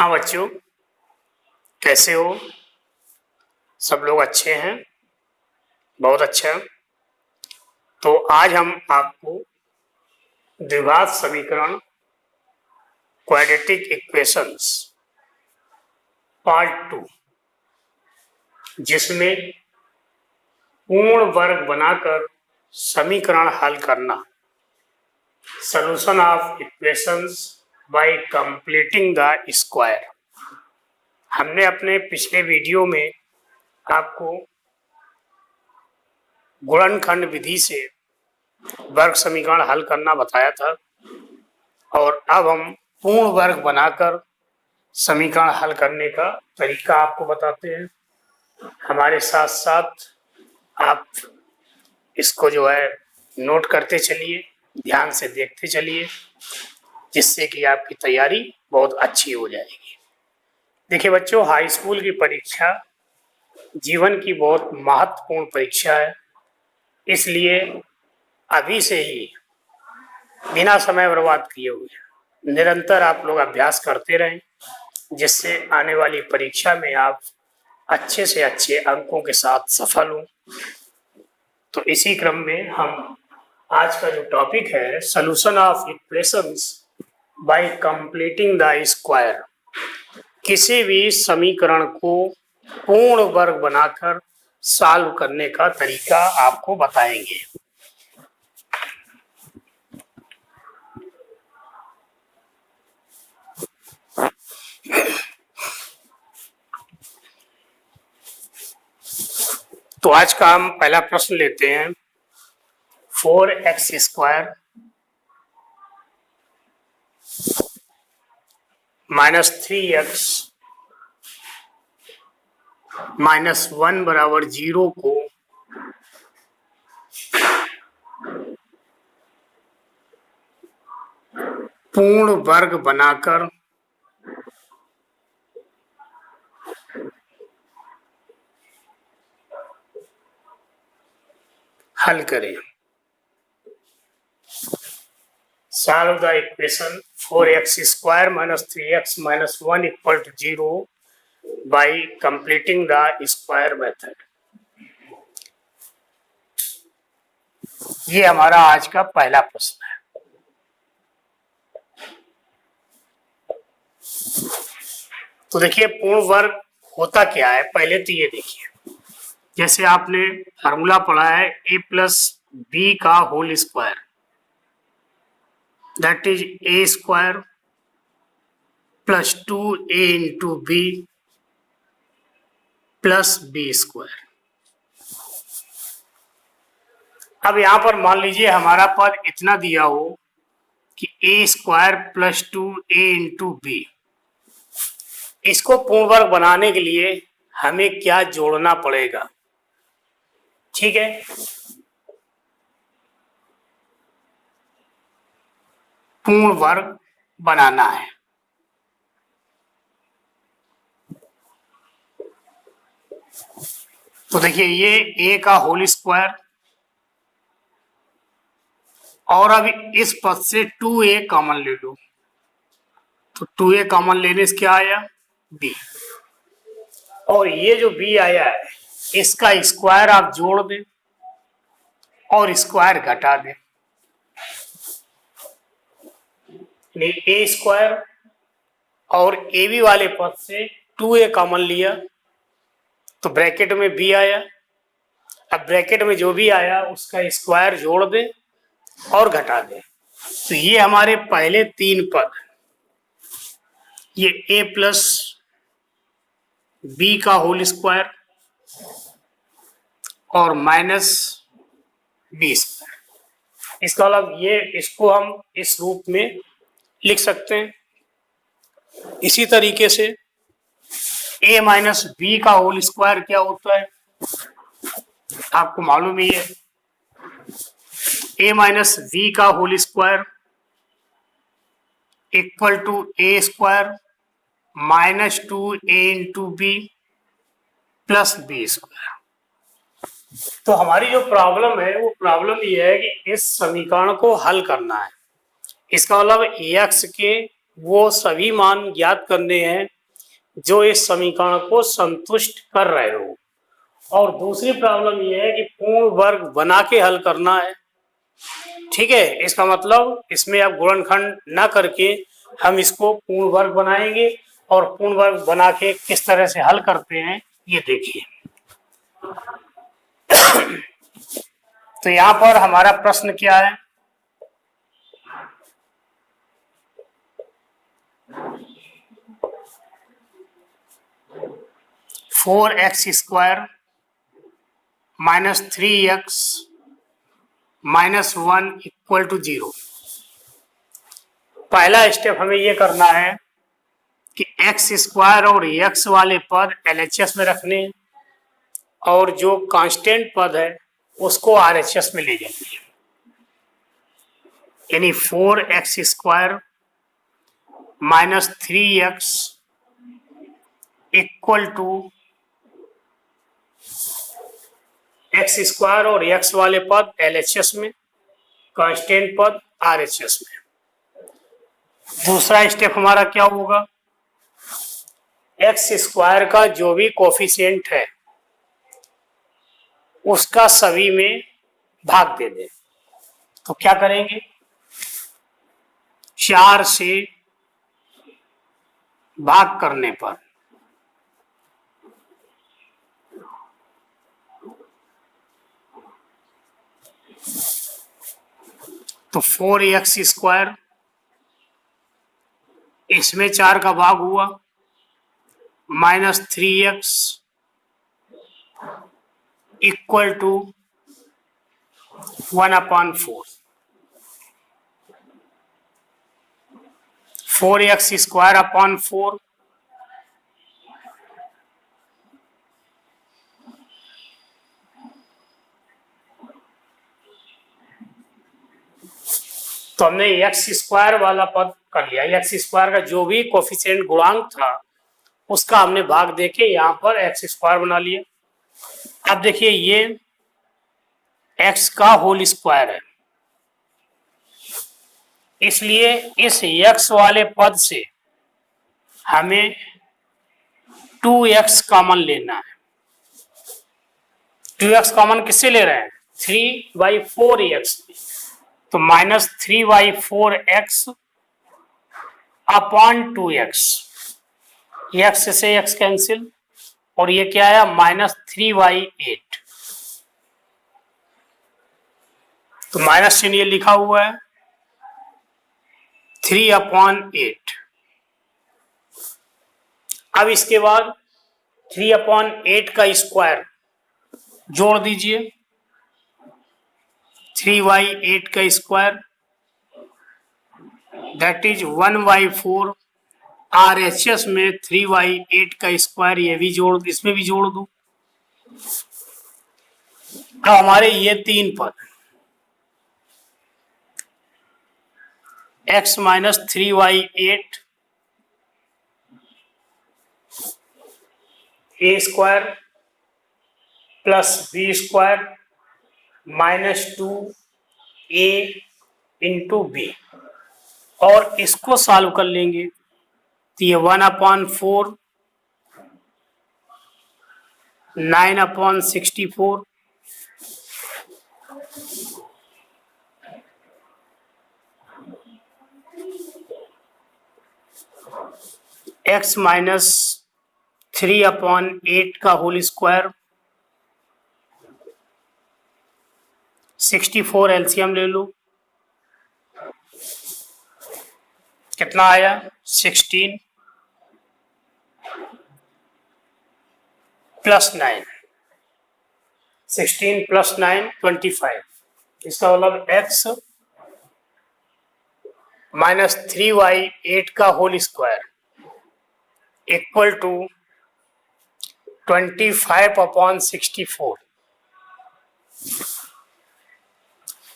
हाँ बच्चों, कैसे हो? सब लोग अच्छे हैं? बहुत अच्छा। तो आज हम आपको द्विघात समीकरण क्वाड्रेटिक इक्वेशंस पार्ट 2, जिसमें पूर्ण वर्ग बनाकर समीकरण हल करना, solution of equations bye completing the square. हमने अपने पिछले वीडियो में आपको गुणनखंड विधि से वर्ग समीकरण हल करना बताया था, और अब हम पूर्ण वर्ग बनाकर समीकरण हल करने का तरीका आपको बताते हैं। हमारे साथ साथ आप इसको जो है नोट करते चलिए, ध्यान से देखते चलिए, जिससे कि आपकी तैयारी बहुत अच्छी हो जाएगी। देखिए बच्चों, हाई स्कूल की परीक्षा जीवन की बहुत महत्वपूर्ण परीक्षा है, इसलिए अभी से ही बिना समय बर्बाद किए हुए निरंतर आप लोग अभ्यास करते रहें, जिससे आने वाली परीक्षा में आप अच्छे से अच्छे अंकों के साथ सफल हों। तो इसी क्रम में हम आज का जो टॉपिक है, solution of equations bye completing the square, किसी भी समीकरण को पूर्ण वर्ग बनाकर सॉल्व करने का तरीका आपको बताएंगे। तो आज का हम पहला प्रश्न लेते हैं। 4x² माइनस 3x माइनस 1 बराबर 0 को पूर्ण वर्ग बनाकर हल करें। Solve the equation 4x² minus 3x minus 1 equal to 0 by completing the square method. ये हमारा आज का पहला प्रश्न है। तो देखिए, पूर्ण वर्ग होता क्या है, पहले तो ये देखिए। जैसे आपने फार्मूला पढ़ा है a प्लस बी का whole square, that is a square plus 2a into b plus B square. अब यहां पर मान लीजिए हमारा पद इतना दिया हो कि a square plus 2a into b. इसको पूर्ण वर्ग बनाने के लिए हमें क्या जोड़ना पड़ेगा? ठीक है, पूर्ण वर्ग बनाना है। तो देखिए, ये a का होल स्क्वायर, और अब इस पद से 2a कॉमन ले लो, तो 2a कॉमन लेने से क्या आया? b। और ये जो b आया है, इसका स्क्वायर आप जोड़ दें और स्क्वायर घटा दें, a स्क्वायर और ab वाले पद से 2a कॉमन लिया तो ब्रैकेट में b आया। अब ब्रैकेट में जो भी आया उसका स्क्वायर जोड़ दें और घटा दें। तो ये हमारे पहले तीन पद, ये a प्लस बी का होल स्क्वायर और माइनस बी स्क्वायर। इसका मतलब ये, इसको हम इस रूप में लिख सकते हैं। इसी तरीके से a माइनस बी का होल स्क्वायर क्या होता है, आपको मालूम ही है। a माइनस बी का whole square equal to a square minus 2a into b plus B square. तो हमारी जो प्रॉब्लम है, वो प्रॉब्लम ये है कि इस समीकरण को हल करना है। इसका मतलब x के वो सभी मान ज्ञात करने हैं जो इस समीकरण को संतुष्ट कर रहे हो। और दूसरी प्रॉब्लम ये है कि पूर्ण वर्ग बना के हल करना है। ठीक है, इसका मतलब इसमें अब गुणनखंड ना करके हम इसको पूर्ण वर्ग बनाएंगे और पूर्ण वर्ग बना के किस तरह से हल करते हैं ये देखिए। तो यहां पर हमारा प्रश्न क्या है, four x square minus 3x minus 1 equal to 0। पहला स्टेप हमें ये करना है कि एक्स स्क्वायर और एक्स वाले पद एलएचएस में रखने और जो कांस्टेंट पद है उसको आरएचएस में ले जाएंगे। यानी 4x square minus 3x equal to x square और एक्स वाले पद एलएचएस में, कांस्टेंट पद आरएचएस में। दूसरा स्टेप हमारा क्या होगा, एक्स स्क्वायर का जो भी कोफिशिएंट है उसका सभी में भाग दे दे। तो क्या करेंगे, 4 से भाग करने पर तो 4x स्क्वायर, इसमें 4 का भाग हुआ, minus 3x equal to 1/4। 4x square upon 4 तो हमने एक्स स्क्वायर वाला पद कर लिया। एक्स स्क्वायर का जो भी कोफिशिएंट गुणांक था उसका हमने भाग देके यहाँ पर एक्स स्क्वायर बना लिया। अब देखिए ये एक्स का होल स्क्वायर है, इसलिए इस एक्स वाले पद से हमें 2x कॉमन लेना है। 2x कॉमन किससे ले रहे हैं, 3/4x। तो minus 3/4x upon 2x, x से एक्स कैंसिल और ये क्या है माइनस 3/8। तो माइनस चिन्ह ये लिखा हुआ है 3/8। अब इसके बाद 3/8 का स्क्वायर जोड़ दीजिए, 3/8 का स्क्वायर दैट इज 1/4। आरएचएस में 3/8 का स्क्वायर ये भी जोड़, इसमें भी जोड़ दो। अब हमारे ये 3 पद x minus 3/8 a square plus B square minus 2a into b, और इसको सॉल्व कर लेंगे तो ये 1/4 9/64 x माइनस 3/8 का होल स्क्वायर 64 एलसीएम ले लो, कितना आया 16 प्लस 9, 16 प्लस 9 25। इसका मतलब x माइनस 3/8 का होल स्क्वायर इक्वल टू 25/64।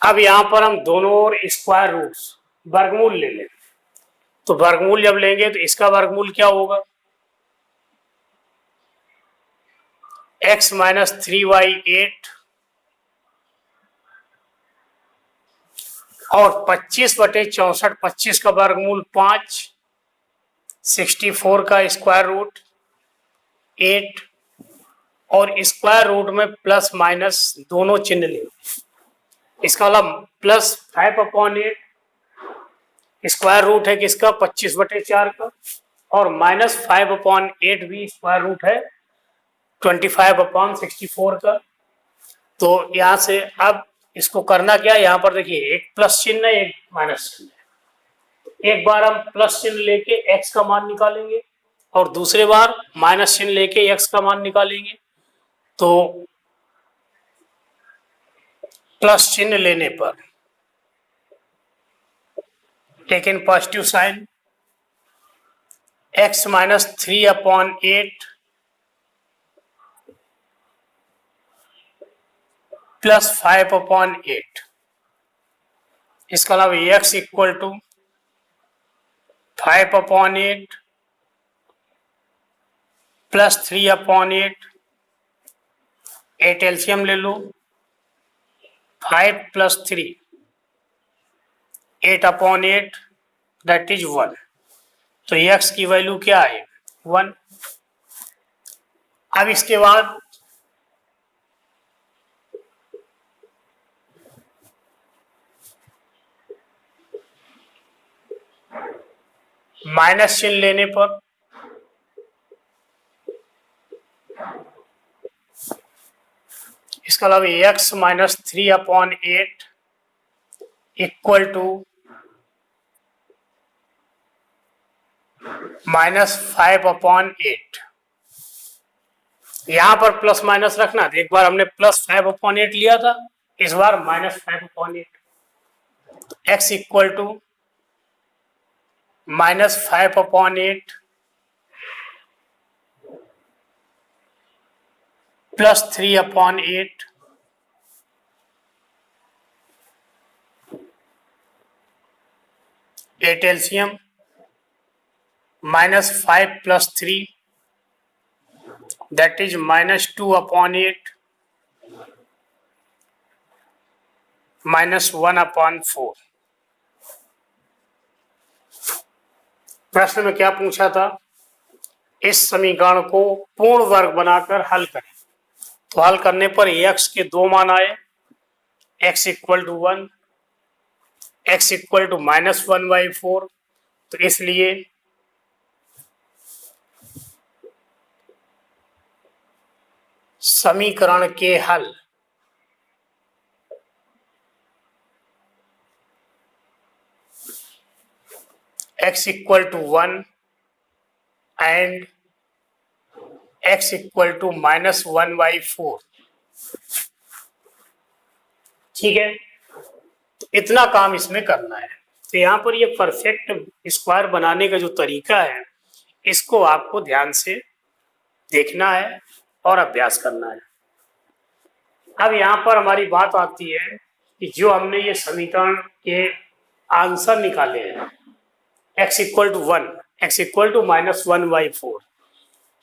अब यहां पर हम दोनों ओर स्क्वायर रूट्स वर्गमूल ले लें। तो वर्गमूल जब लेंगे तो इसका वर्गमूल क्या होगा, x माइनस 3/8 और 25/64, 25 का वर्गमूल 5 64 का स्क्वायर रूट 8 और स्क्वायर रूट में प्लस माइनस दोनों चिन्ह ले। इसका मतलब प्लस 5/8 स्क्वायर रूट है किसका 25/4 का और माइनस 5/8 भी स्क्वायर रूट है 25/64 का। तो यहां से अब इसको करना क्या, यहां पर देखिए एक प्लस चिन्ह है एक माइनस चिन्ह है। एक बार हम प्लस चिन्ह लेके x का मान निकालेंगे और दूसरे बार माइनस चिन्ह लेके x का मान निकालेंगे। तो प्लस चिन्ह लेने पर taken positive sign x minus 3/8 plus 5/8। इसका अलावा x equal to 5/8 plus 3/8। 8 LCM ले लो, 5 प्लस 3 8/8 दैट इज 1। तो x की वैल्यू क्या है 1। अब इसके बाद माइनस चिन्ह लेने पर इसका अलावा x minus 3/8 equal to minus 5/8। यहां पर प्लस माइनस रखना, तो एक बार हमने प्लस 5/8 लिया था, इस बार minus 5/8। x equal to minus 5/8 plus 3/8। 8 LCM minus 5 plus 3 that is minus 2/8 minus 1/4। प्रश्न में क्या पूछा था, इस समीकरण को पूर्ण वर्ग बनाकर हल करें। तो हल करने पर x के दो मान आए, x equal to 1, x equal to minus 1/4। तो इसलिए समीकरण के हल x equal to 1 and x equal to minus 1/4। ठीक है, तो इतना काम इसमें करना है। तो यहाँ पर ये परफेक्ट स्क्वायर बनाने का जो तरीका है इसको आपको ध्यान से देखना है और अभ्यास करना है। अब यहाँ पर हमारी बात आती है कि जो हमने ये समीकरण के आंसर निकाले हैं x equal to 1, x equal to minus 1/4,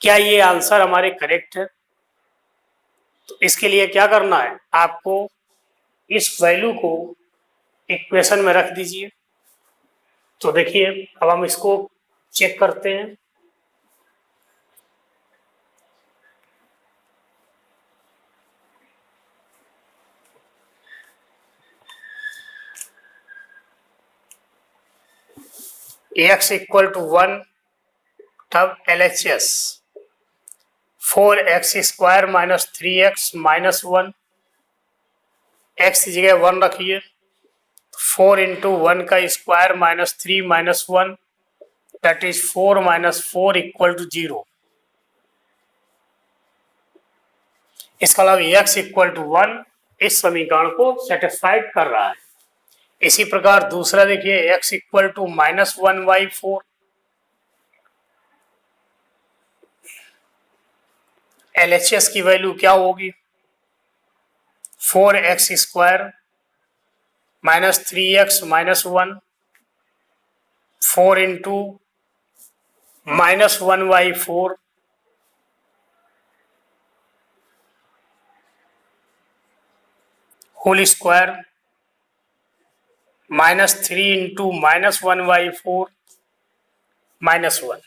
क्या ये आंसर हमारे करेक्ट है? तो इसके लिए क्या करना है, आपको इस वैल्यू को इक्वेशन में रख दीजिए। तो देखिए अब हम इसको चेक करते हैं। x इक्वल टू 1 तब LHS 4x square minus 3x minus 1, x की जगह 1 रखिए, 4 इंटू 1 का square minus 3 minus 1 that is 4 minus 4 equal to 0। इसका अलावा x इक्वल टू 1 इस समीकरण को सेटिस्फाइड कर रहा है। इसी प्रकार दूसरा देखिए x equal to minus 1/4, LHS की वैल्यू क्या होगी 4x square minus 3x minus 1, 4 into minus 1/4 whole square minus 3 into minus 1/4 minus 1।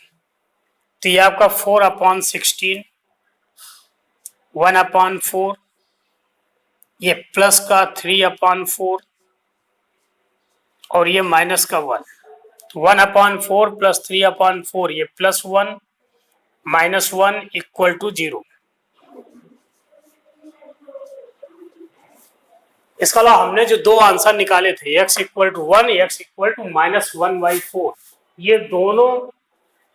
तो ये आपका 4/16, 1/4, ये प्लस का 3/4 और ये माइनस का 1। 1/4 प्लस 3/4 ये +1 -1 = 0। इसका अलावा हमने जो दो आंसर निकाले थे x = 1, x = -1/4, ये दोनों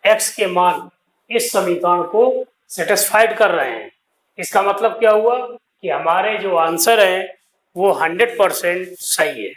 x के मान इस समीकरण को सेटिस्फाइड कर रहे हैं। इसका मतलब क्या हुआ कि हमारे जो आंसर है वो 100% सही है।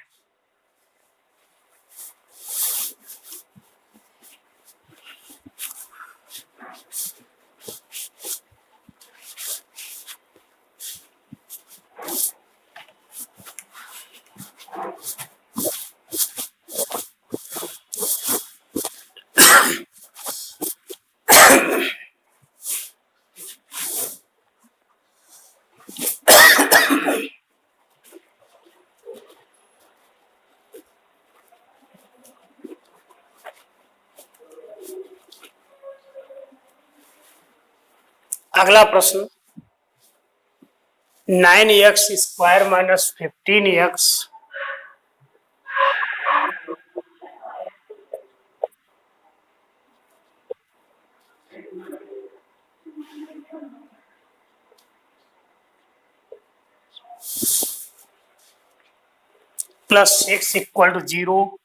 अगला प्रश्न, 9x² - 15x + 6 = 0,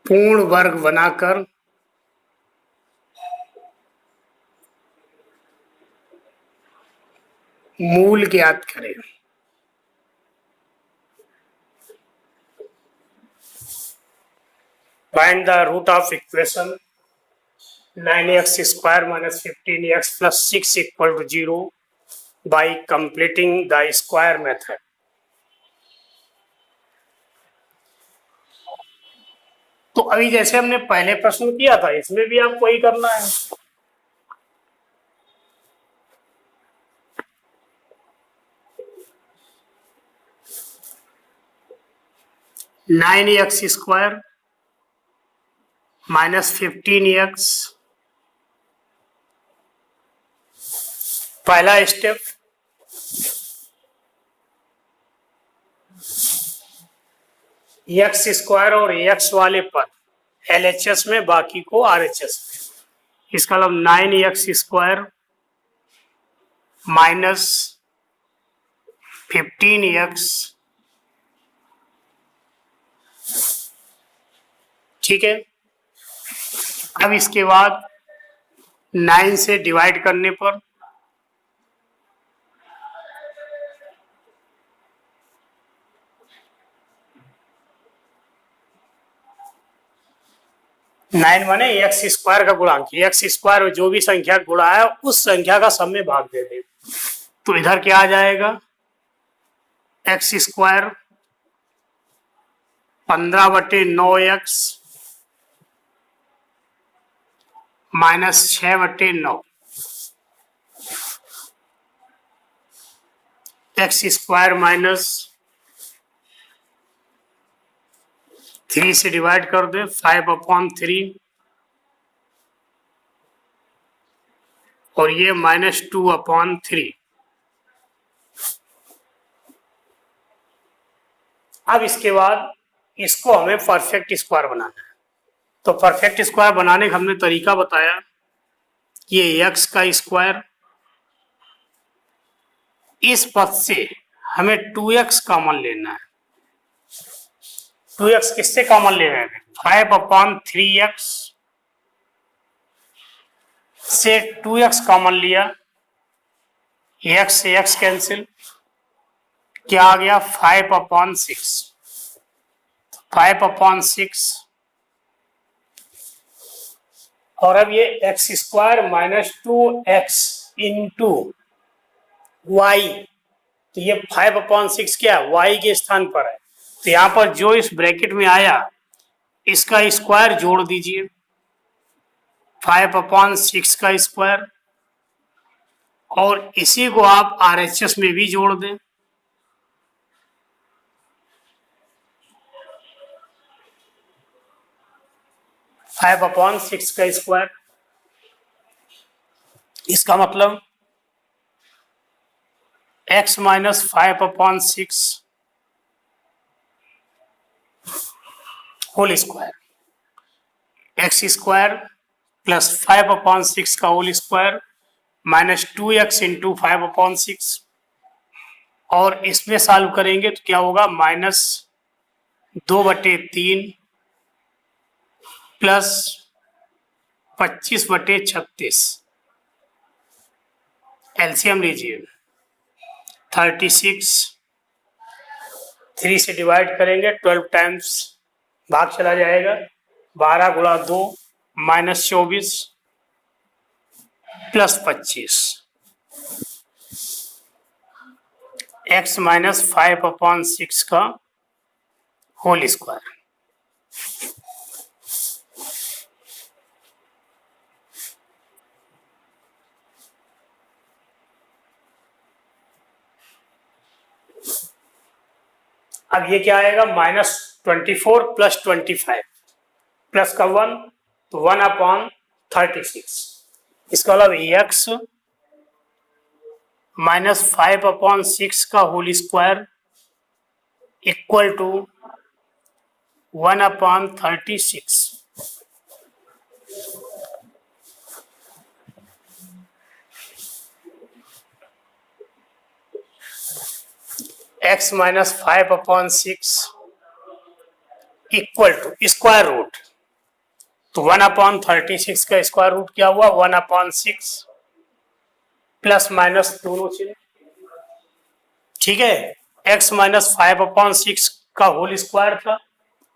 पूर्ण वर्ग बनाकर मूल ज्ञात करें। Find the root of equation 9x² - 15x + 6 = 0 by completing the square method। तो अभी जैसे हमने पहले प्रश्न किया था, इसमें भी आपको वही करना है। 9x² - 15x, पहला स्टेप, x² और x वाले पद LHS में, बाकी को RHS में। इसका मतलब 9x² - 15x, ठीक है। अब इसके बाद 9 से डिवाइड करने पर 9 माने x² का गुणांक, x² जो भी संख्या गुणा है उस संख्या का सब में भाग दे दे। तो इधर क्या आ जाएगा, x² 15/9x -6/9, x² माइनस 3 से डिवाइड कर दे, 5/3, और ये -2/3। अब इसके बाद इसको हमें परफेक्ट स्क्वायर बनाना है। तो परफेक्ट स्क्वायर बनाने का हमने तरीका बताया, ये x का स्क्वायर, इस पद से हमें 2x कॉमन लेना है। 2x किससे कॉमन ले रहे हैं, 5/3x से 2x कॉमन लिया, x से x कैंसिल, क्या आ गया 5/6। 5/6, और अब ये x² - 2x इंटू y, तो ये 5/6 क्या है, y के स्थान पर है। तो यहां पर जो इस ब्रैकेट में आया इसका स्क्वायर जोड़ दीजिए, 5/6 का स्क्वायर, और इसी को आप RHS में भी जोड़ दें, 5/6 का स्क्वायर। इसका मतलब x minus 5/6 whole square, x square plus 5/6 का whole square minus 2x into 5/6, और इसमें सॉल्व करेंगे तो क्या होगा, -2/3 प्लस 25/36। एलसीएम लीजिए, 36, 3 से डिवाइड करेंगे 12 टाइम्स भाग चला जाएगा, 12 गुणा 2 -24 प्लस 25, x माइनस 5/6 का होल स्क्वायर। अब ये क्या आएगा, -24 प्लस 25 प्लस का 1 तो 1/36। इसका मतलब x माइनस 5/6 का whole square equal to 1/36। x minus 5/6 equal to square root, तो 1/36 का स्क्वायर रूट क्या हुआ, 1/6 प्लस माइनस दोनों चिन्ह, ठीक है। x माइनस 5/6 का होल स्क्वायर था,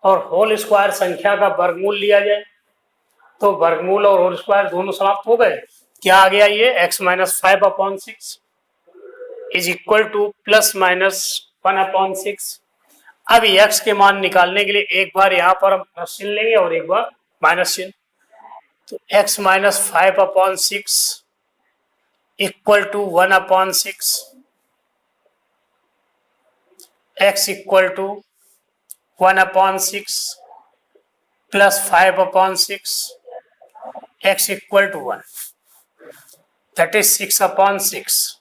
और होल स्क्वायर संख्या का वर्गमूल लिया जाए तो वर्गमूल और होल स्क्वायर दोनों समाप्त हो गए। क्या आ गया, ये x minus 5/6 is equal two plus minus 1/6। अब x के मान निकालने के लिए एक बार यहाँ पर हम प्लस चिन्ह लेंगे और एक बार माइनस चिन्ह, तो x minus 5/6 equal to 1/6, x equal to 1/6 plus 5/6, x equal to 1, that is 6/6।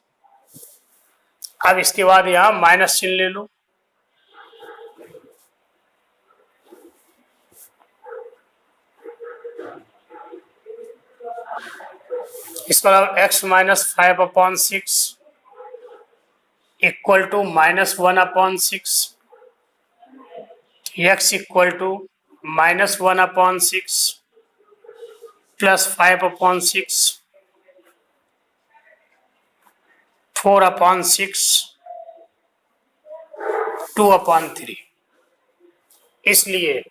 अब इसके बाद यहाँ माइनस चिन्ह ले लो, इसका x minus 5/6 equal to -1/6, x equal to -1/6 plus 5/6, 4/6, 2/3। इसलिए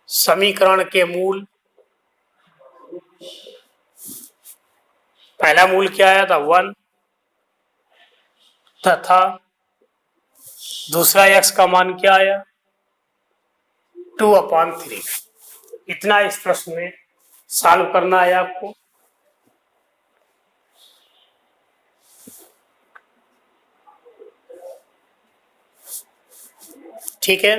समीकरण के मूल, पहला मूल क्या आया था 1 तथा दूसरा x का मान क्या आया 2/3। इतना इस प्रश्न में सॉल्व करना है आपको। ठीक है,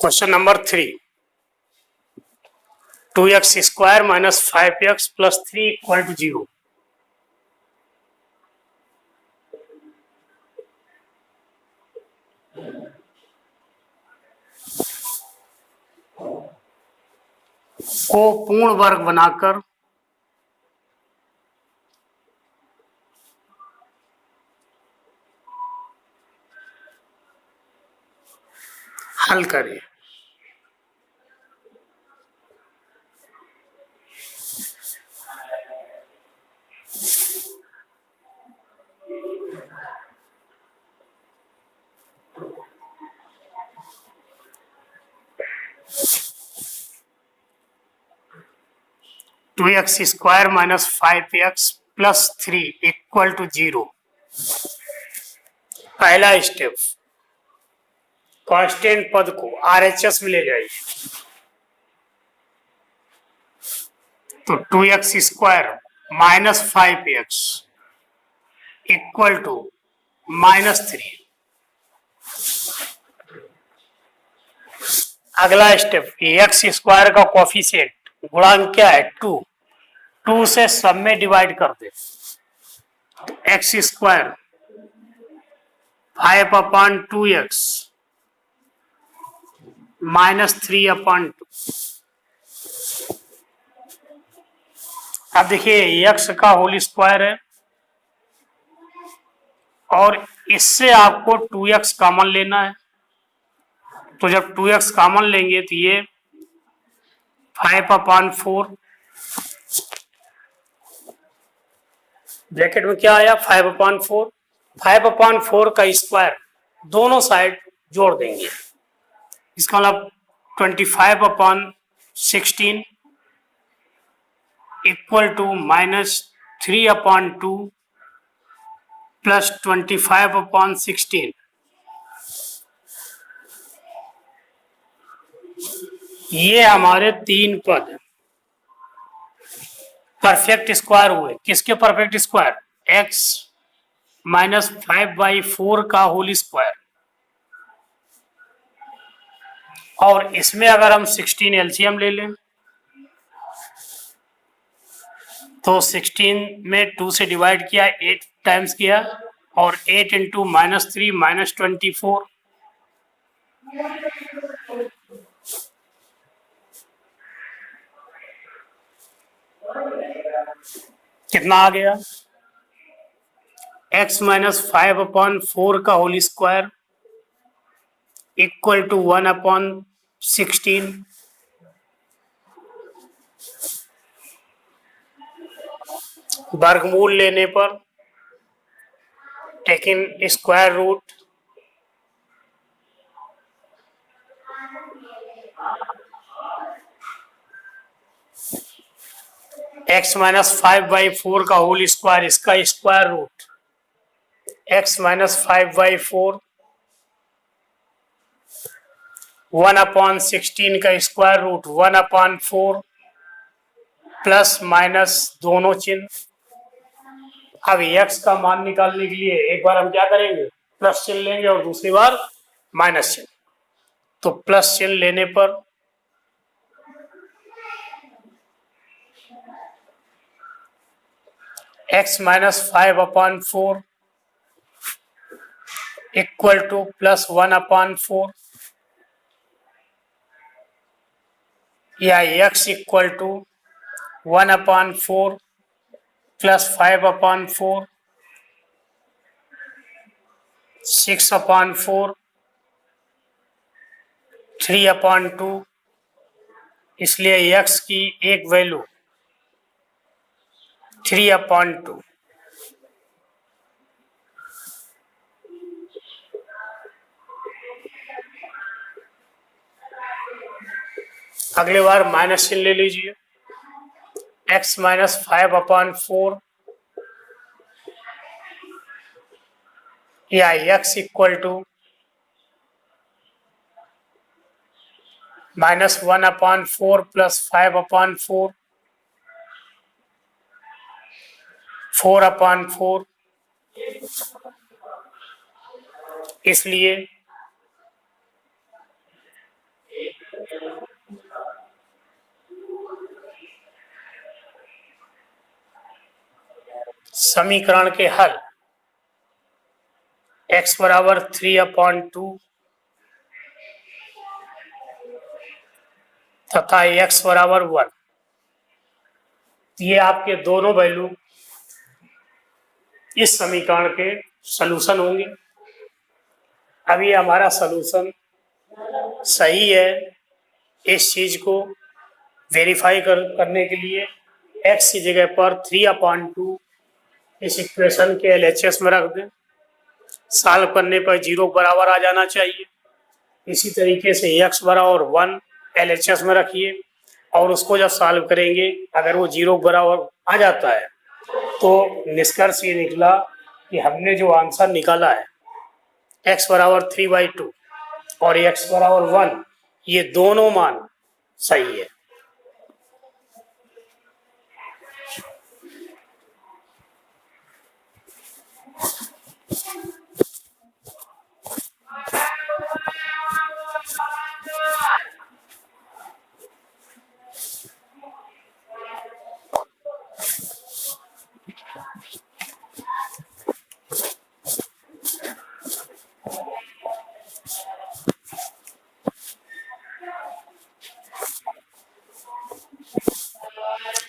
question number 3, 2x square minus 5x plus 3 equal to 0। को पूर्ण वर्ग बनाकर हल करें। 2x² minus 5x plus 3 equal to 0। पहला स्टेप, कांस्टेंट पद को RHS में ले जाइए। तो 2x² minus 5x equal to -3। अगला स्टेप, x² का कोफिशिएंट गुणांक क्या है 2 से सब में डिवाइड कर दे। तो x² 5/2x -3/2। अब देखिए x का होल स्क्वायर है और इससे आपको 2x कॉमन लेना है। तो जब 2x कॉमन लेंगे तो ये 5/4 ब्रैकेट में क्या आया 5/4। 5/4 का स्क्वायर दोनों साइड जोड़ देंगे, इसका मतलब 25/16 इक्वल टू -3/2 प्लस 25/16। ये हमारे 3 पद परफेक्ट स्क्वायर हुए। किसके परफेक्ट स्क्वायर? x माइनस 5/4 का होल स्क्वायर। और इसमें अगर हम 16 एलसीएम ले लें तो 16 में 2 से डिवाइड किया, 8 टाइम्स किया और 8 इंटू -3 -24। कितना आ गया? x माइनस 5/4 का होल स्क्वायर इक्वल टू 1/16। वर्गमूल लेने पर taking square root x minus 5/4 का होल स्क्वायर, इसका स्क्वायर रूट x माइनस 5/4 1/16 का स्क्वायर रूट 1/4 प्लस माइनस दोनों चिन्ह। अब x का मान निकालने के लिए एक बार हम क्या करेंगे, प्लस चिन्ह लेंगे और दूसरी बार माइनस चिन्ह। तो प्लस चिन्ह लेने पर x minus 5/4 equal two plus 1/4 या x इक्वल टू 1/4 प्लस 5/4 6/4 3/2। इसलिए x की एक वैल्यू 3/2। अगली बार माइनस चिन्ह ले लीजिए। x माइनस 5/4 या x इक्वल टू -1/4 प्लस 5/4 4/4। इसलिए समीकरण के हल x बराबर 3/2 तथा x बराबर 1, ये आपके दोनों वैल्यू इस समीकरण के सलूशन होंगे। अभी हमारा सलूशन सही है, इस चीज को वेरीफाई करने के लिए x की जगह पर 3/2 इस इक्वेशन के LHS में रख दें। सॉल्व करने पर 0 बराबर आ जाना चाहिए। इसी तरीके से x बराबर 1 LHS में रखिए और उसको जब सॉल्व करेंगे अगर वो 0 बराबर आ जाता है तो निष्कर्ष ये निकला कि हमने जो आंसर निकाला है x बराबर 3/2 और x बराबर 1, ये दोनों मान सही है।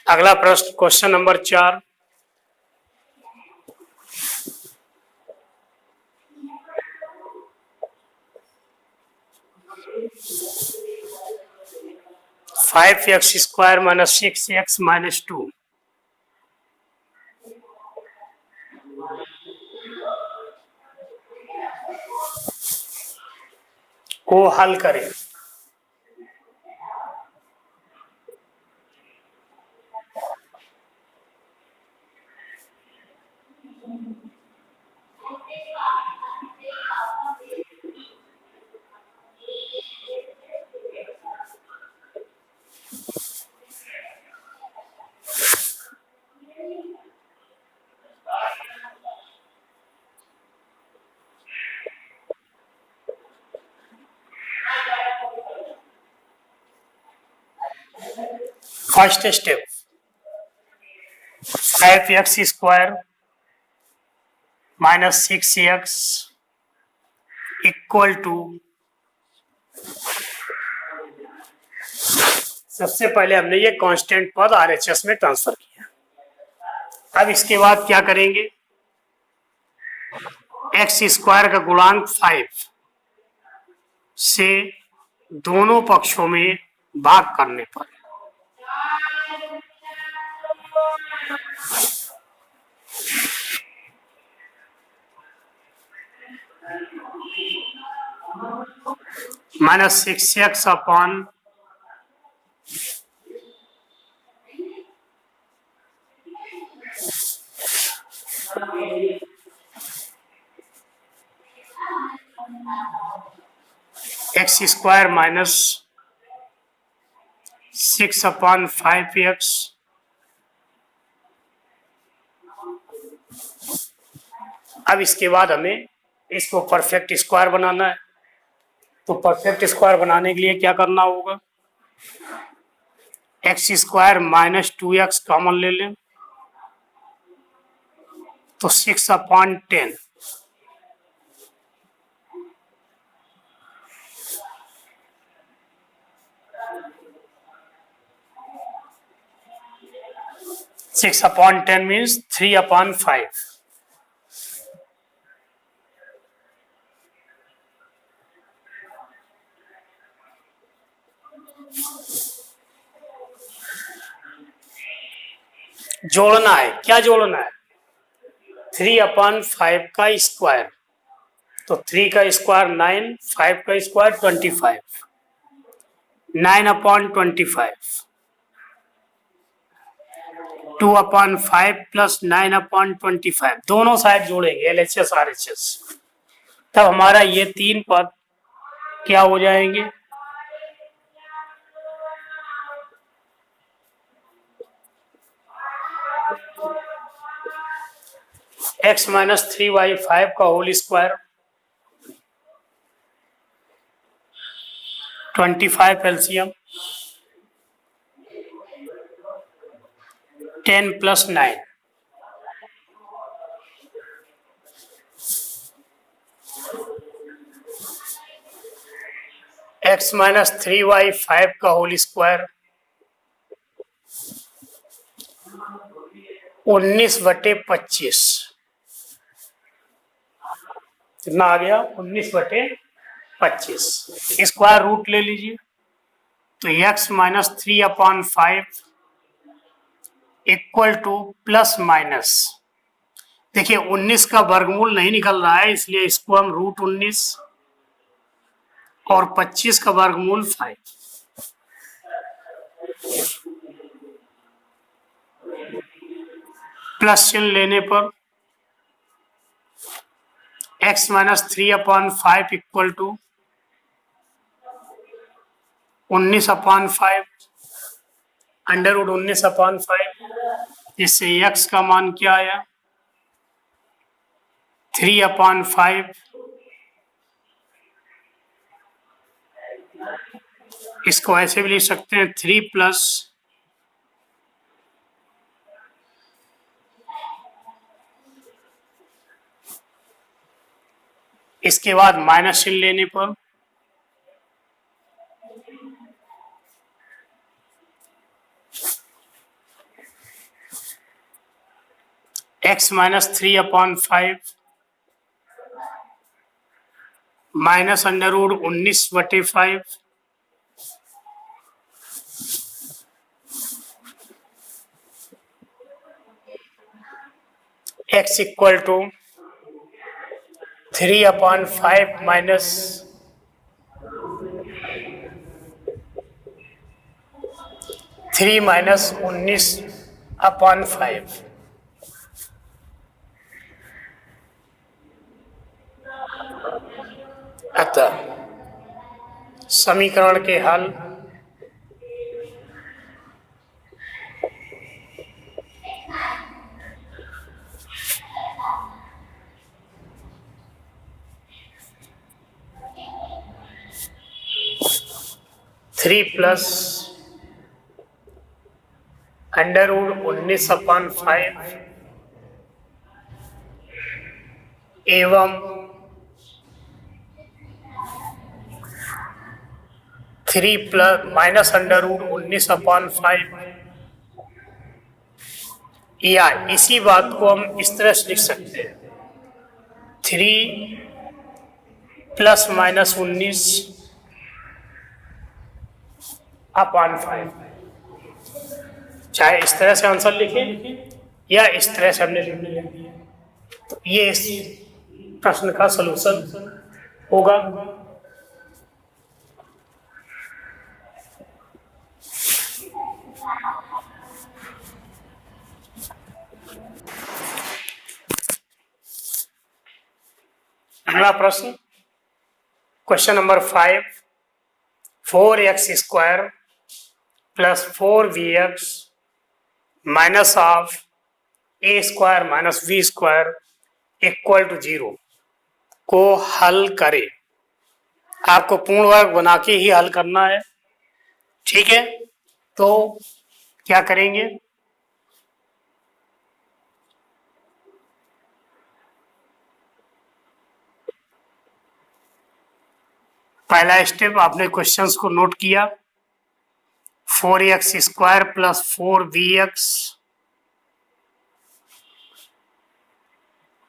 अगला प्रश्न question number 4। Five x square minus 6x minus 2 को हल करें। First step, 5x square minus 6x equal to, सबसे पहले हमने ये कांस्टेंट पद RHS में ट्रांसफर किया। अब इसके बाद क्या करेंगे, x स्क्वायर का गुणांक 5 से दोनों पक्षों में भाग करने पर minus 6x upon x square minus 6 upon 5x अब इसके बाद हमें इसको परफेक्ट स्क्वायर बनाना है। तो परफेक्ट स्क्वायर बनाने के लिए क्या करना होगा, x square minus 2x common ले लें तो 6 अपॉन 10 6 अपॉन 10 मीन्स 3 अपॉन 5। जोड़ना है, क्या जोड़ना है, 3 अपॉन 5 का स्क्वायर, तो 3 का स्क्वायर 9, 5 का square 25, 9 upon 25, 2 upon 5 plus 9 upon 25, दोनों साइड जोड़ेंगे LHS RHS, तब हमारा ये 3 पद क्या हो जाएंगे, x माइनस 3y5 का whole square 25 LCM 10 plus 9 x minus 3y5 का होल स्क्वायर 19/25, कितना आ गया 19/25, स्क्वायर रूट ले लीजिए तो x minus 3 upon 5 equal two plus minus, देखिए 19 का वर्गमूल नहीं निकल रहा है इसलिए इसको हम रूट 19 और 25 का वर्गमूल 5, प्लस चिन्ह लेने पर x माइनस 3/5 इक्वल टू 19/5 √19/5। इससे x का मान क्या आया 3/5। इसको ऐसे भी लिख सकते हैं 3 प्लस इसके बाद माइनस चिन्ह लेने पर x minus 3/5 minus √19/5 x equal to 3/5 minus 3 minus 19/5। अतः समीकरण के हल थ्री प्लस √19/5 एवं 3 प्लस माइनस √19/5, या इसी बात को हम इस तरह से लिख सकते हैं 3 प्लस माइनस 19/5। चाहे इस तरह से आंसर लिखें या इस तरह से हमने लिख दिया, तो ये इस प्रश्न का सलूशन होगा। अगला प्रश्न question number 5, 4x² plus 4vx minus of a² minus v² equal to 0 को हल करें। आपको पूर्ण वर्ग बना के ही हल करना है, ठीक है। तो क्या करेंगे, पहला स्टेप आपने क्वेश्चंस को नोट किया, 4x² plus 4vx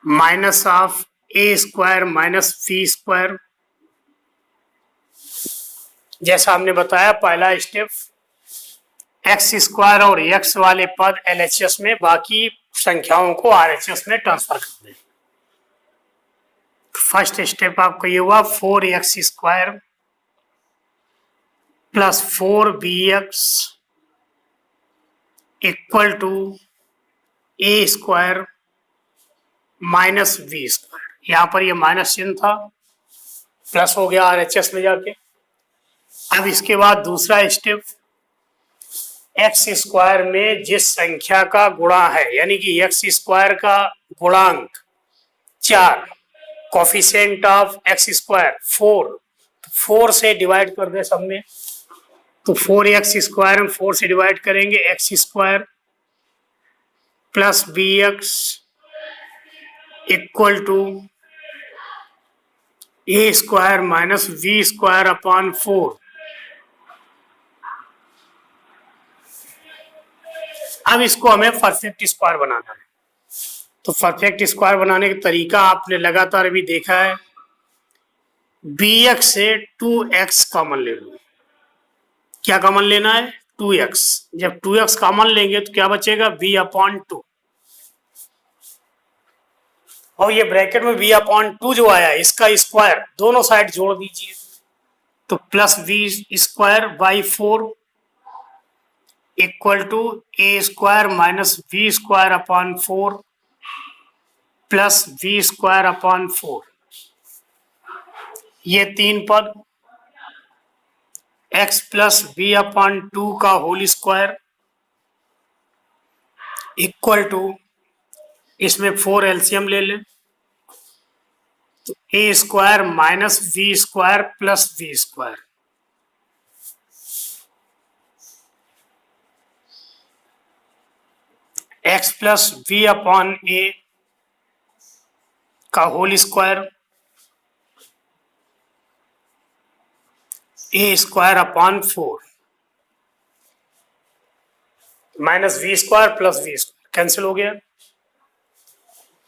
minus of a² minus v²। जैसा हमने बताया पहला स्टेप x² और x वाले पद LHS में, बाकी संख्याओं को RHS में ट्रांसफर कर दें। फर्स्ट स्टेप आपको ये हुआ 4x² plus 4vx equal to a² minus v²। यहाँ पर ये माइनस चिन्ह था, प्लस हो गया RHS में जाके। अब इसके बाद दूसरा स्टेप x² में जिस संख्या का गुणा है, यानी कि x² का गुणांक 4, कोफिशिएंट ऑफ x² 4 से डिवाइड कर दे सब में, तो 4x² हम 4 से डिवाइड करेंगे, x² plus bx equal to a² minus v²/4। अब इसको हमें परफेक्ट स्क्वायर बनाना है। तो परफेक्ट स्क्वायर बनाने का तरीका आपने लगातार अभी देखा है, bx से 2x कॉमन ले लो। क्या कॉमन लेना है 2x। जब 2x कॉमन लेंगे तो क्या बचेगा b/2, और ये ब्रैकेट में b/2 जो आया इसका स्क्वायर दोनों साइड जोड़ दीजिए, तो plus v² by 4 equal to A square minus B square upon 4 plus B square upon 4, ये 3 पद एक्स प्लस बी अपॉन 2 का होल स्क्वायर इक्वल टू, इसमें 4 एलसीएम ले लें तो a square minus B square plus B square, x plus B upon a का whole square a square upon 4 minus b square plus b square cancel हो गया।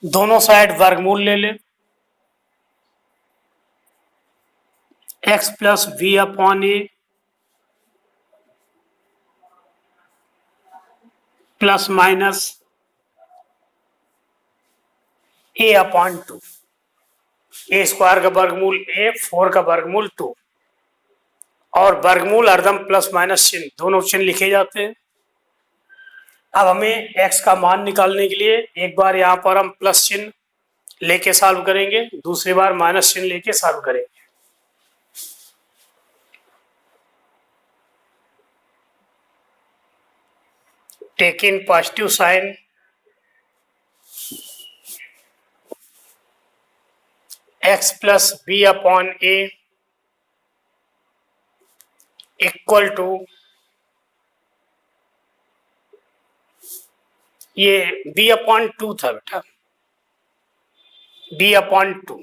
दोनों side वर्गमूल ले लें, x plus b upon a plus minus A upon 2, a square का वर्गमूल ए, 4 का वर्गमूल 2, और वर्गमूल हरदम प्लस माइनस चिन्ह दोनों चिन्ह लिखे जाते हैं। अब हमें x का मान निकालने के लिए एक बार यहाँ पर हम प्लस चिन्ह लेके सॉल्व करेंगे, दूसरी बार माइनस चिन्ह लेके सॉल्व करेंगे। Taking positive sign, x plus B upon A equal to, ये b अपॉन 2 था बेटा, b अपॉन 2,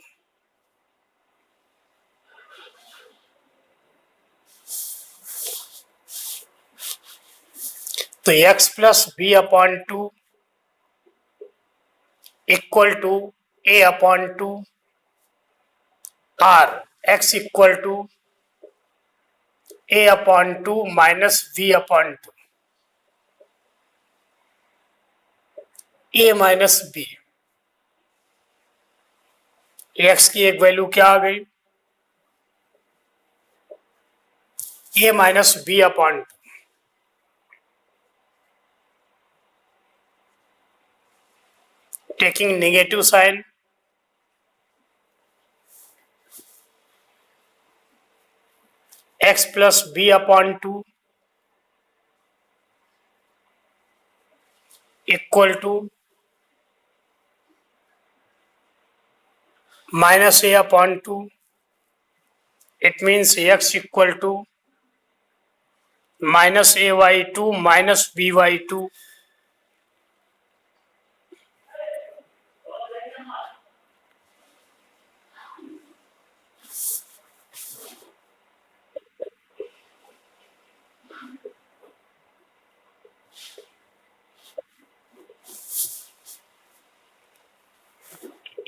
तो x plus B upon 2 equal to a upon 2 और x equal to a upon 2 minus b upon 2, a minus B, x की एक value क्या आ गई, a minus B upon 2, taking negative sign, x plus B upon 2 equal to minus A upon 2, it means x equal to minus A by 2 minus B by 2,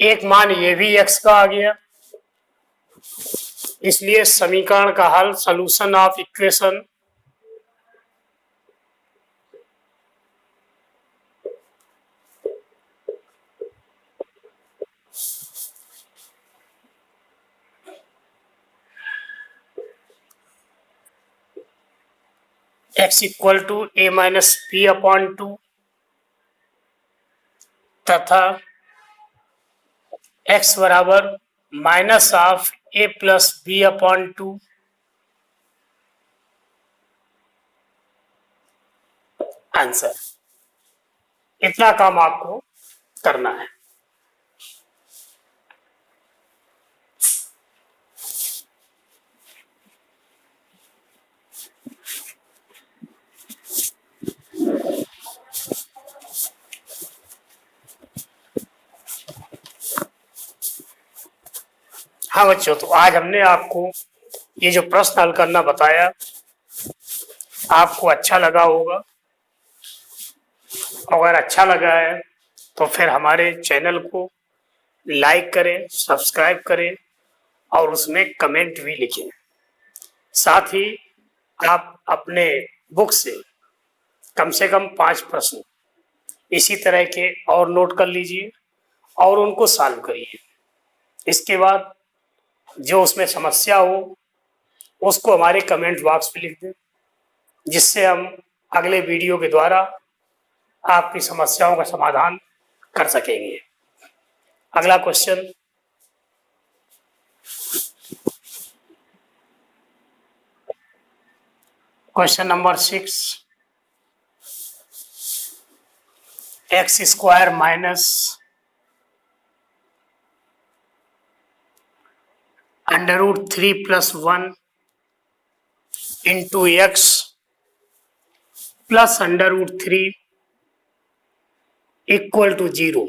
एक मान ये भी x का आ गया, इसलिए समीकरण का हल, solution of equation x equal to a minus B upon 2 तथा x बराबर minus of a plus B upon 2 answer. इतना काम आपको करना है। हाँ बच्चों, तो आज हमने आपको ये जो प्रश्न हल करना बताया, आपको अच्छा लगा होगा। अगर अच्छा लगा है तो फिर हमारे चैनल को लाइक करें, सब्सक्राइब करें और उसमें कमेंट भी लिखें। साथ ही आप अपने बुक से कम 5 प्रश्न इसी तरह के और नोट कर लीजिए और उनको सॉल्व करिए। इसके बाद जो उसमें समस्या हो उसको हमारे कमेंट बॉक्स में लिख दें, जिससे हम अगले वीडियो के द्वारा आपकी समस्याओं का समाधान कर सकेंगे। अगला question, question number 6, x square minus √3 + 1 into x plus √3 = 0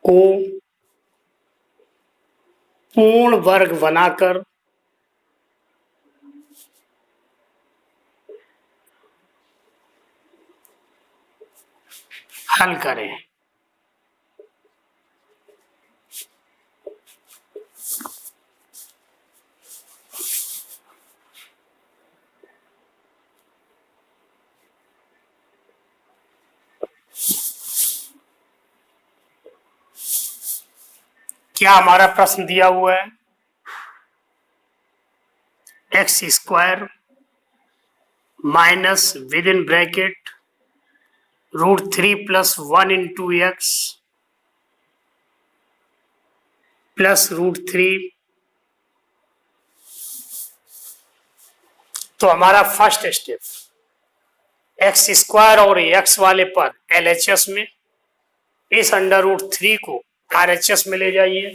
को पूर्ण वर्ग बनाकर हल करें। क्या हमारा प्रश्न दिया हुआ है, x square minus with in bracket √3 + 1 into x plus √3। तो हमारा फर्स्ट स्टेप एक्स स्क्वायर और एक्स वाले पर LHS में इस √3 को RHS में ले जाइए,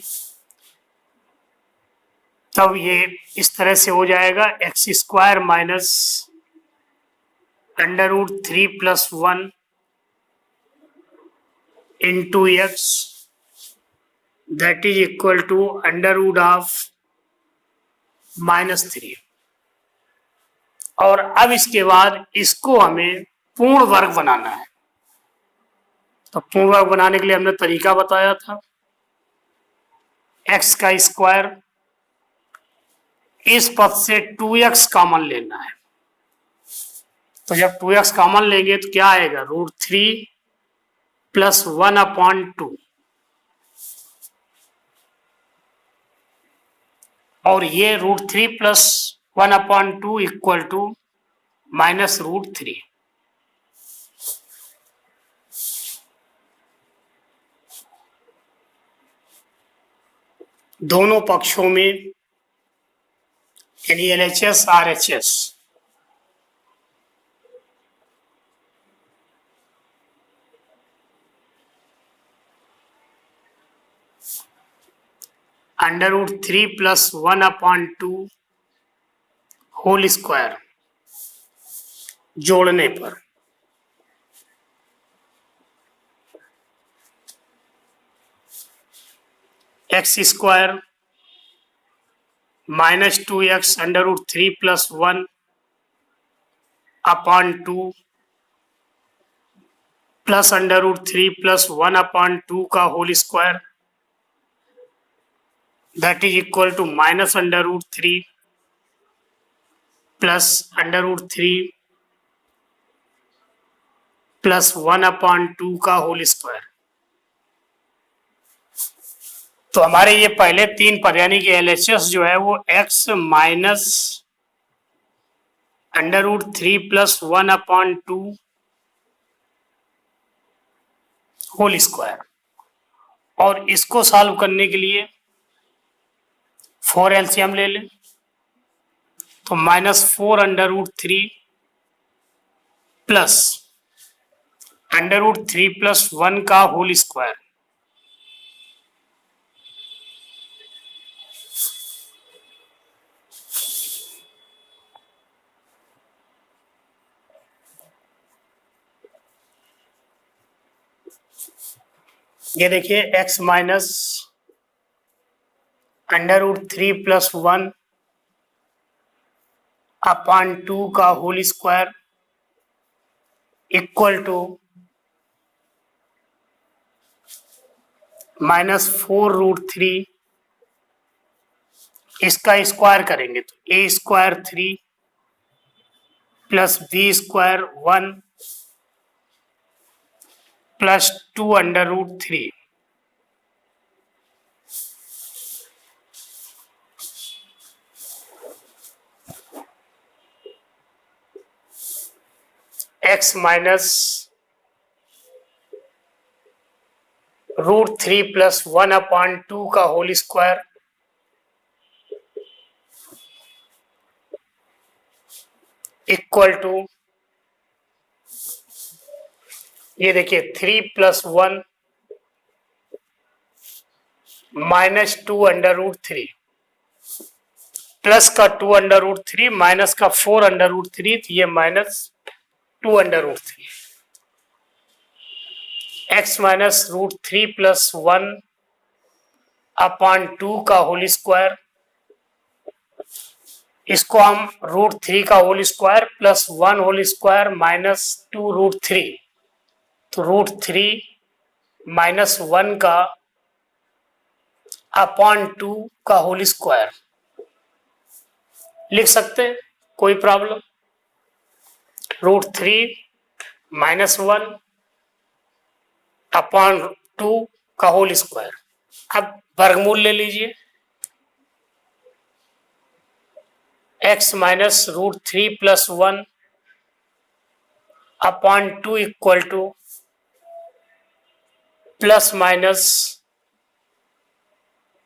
तब ये इस तरह से हो जाएगा, x square minus √3 + 1 into x that is equal to √(-3). और अब इसके बाद इसको हमें पूर्ण वर्ग बनाना है। तो पूर्ण वर्ग बनाने के लिए हमने तरीका बताया था, एक्स का स्क्वायर, इस पद से 2x कॉमन लेना है। तो जब 2x कॉमन लेंगे तो क्या आएगा, √3 + 1/2, और ये √3 + 1/2 = -√3। दोनों पक्षों में यानी LHS RHS √3 + 1/2 होल स्क्वायर जोड़ने पर एक्स स्क्वायर -2x √3 + 1/2 प्लस √3 + 1/2 का whole square that is equal to -√3 plus √3 + 1/2 का होल स्क्वायर। तो हमारे ये पहले 3 पद यानी कि LHS जो है वो x माइनस √3 + 1/2 होल स्क्वायर, और इसको सॉल्व करने के लिए 4 LCM ले लें, तो -4 √3 प्लस √3 + 1 का होल स्क्वायर, ये देखिए x माइनस √3 + 1/2 का होल स्क्वायर इक्वल टू -4 √3, इसका स्क्वायर करेंगे तो a² 3 + b² 1 + 2 √3। x minus √3 plus 1/2 का होल स्क्वायर इक्वल टू, ये देखिए 3 प्लस 1 माइनस 2√3, प्लस का 2√3 माइनस का 4√3, तो ये माइनस 2√3, x माइनस √3 प्लस 1/2 का होल स्क्वायर, इसको हम √3 का whole square plus 1 whole square minus 2√3, तो √3 माइनस 1 का /2 का होल स्क्वायर लिख सकते हैं, कोई प्रॉब्लम। √3 माइनस 1/2 का होल स्क्वायर। अब वर्गमूल ले लीजिए, x minus √3 plus 1/2 equal two plus minus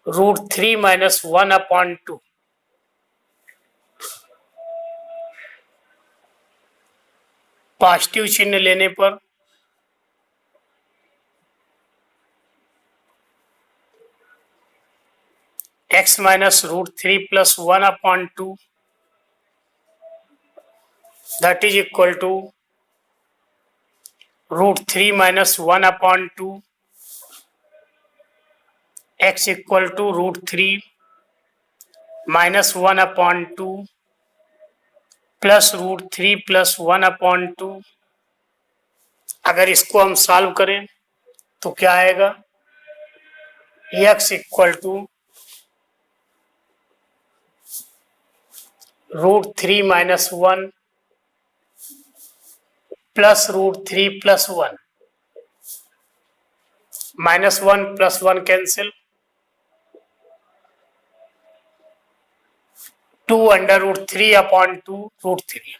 √3 minus 1/2, positive चिन्ह लेने पर x minus √3 plus 1/2 that is equal to √3 minus 1/2, x equal to √3 minus 1/2 plus √3 plus 1/2। अगर इसको हम सॉल्व करें तो क्या आएगा, x equal to √3 minus 1 plus √3 plus 1, minus 1 plus 1 cancel, 2√3/2 √3।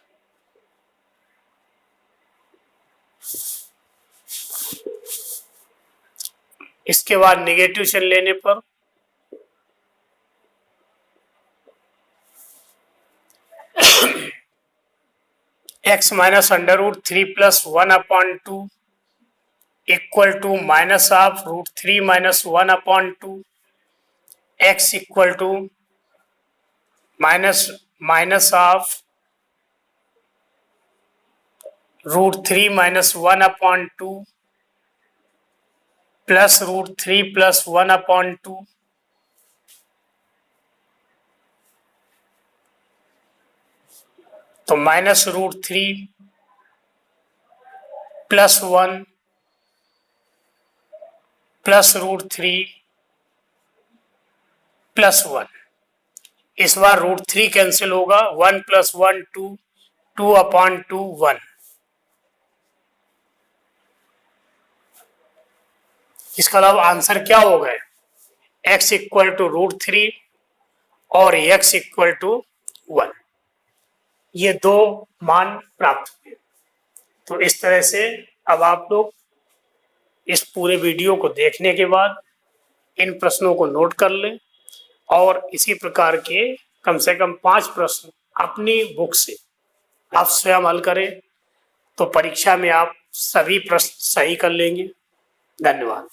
इसके बाद नेगेटिव चिन्ह लेने पर x minus √3 plus 1/2 equal to minus of √3 minus 1/2, x equal to minus of √3 minus 1/2 plus √3 plus 1/2। तो माइनस √3 प्लस 1 प्लस √3 प्लस 1, इस बार √3 कैंसिल होगा, 1 plus 1 2, 2/2 1। इसका अलावा आंसर क्या हो गए, x इक्वल टू √3 और x इक्वल टू 1, ये दो मान प्राप्त हुए। तो इस तरह से अब आप लोग इस पूरे वीडियो को देखने के बाद इन प्रश्नों को नोट कर लें और इसी प्रकार के कम से कम 5 प्रश्न अपनी बुक से आप स्वयं हल करें, तो परीक्षा में आप सभी प्रश्न सही कर लेंगे। धन्यवाद।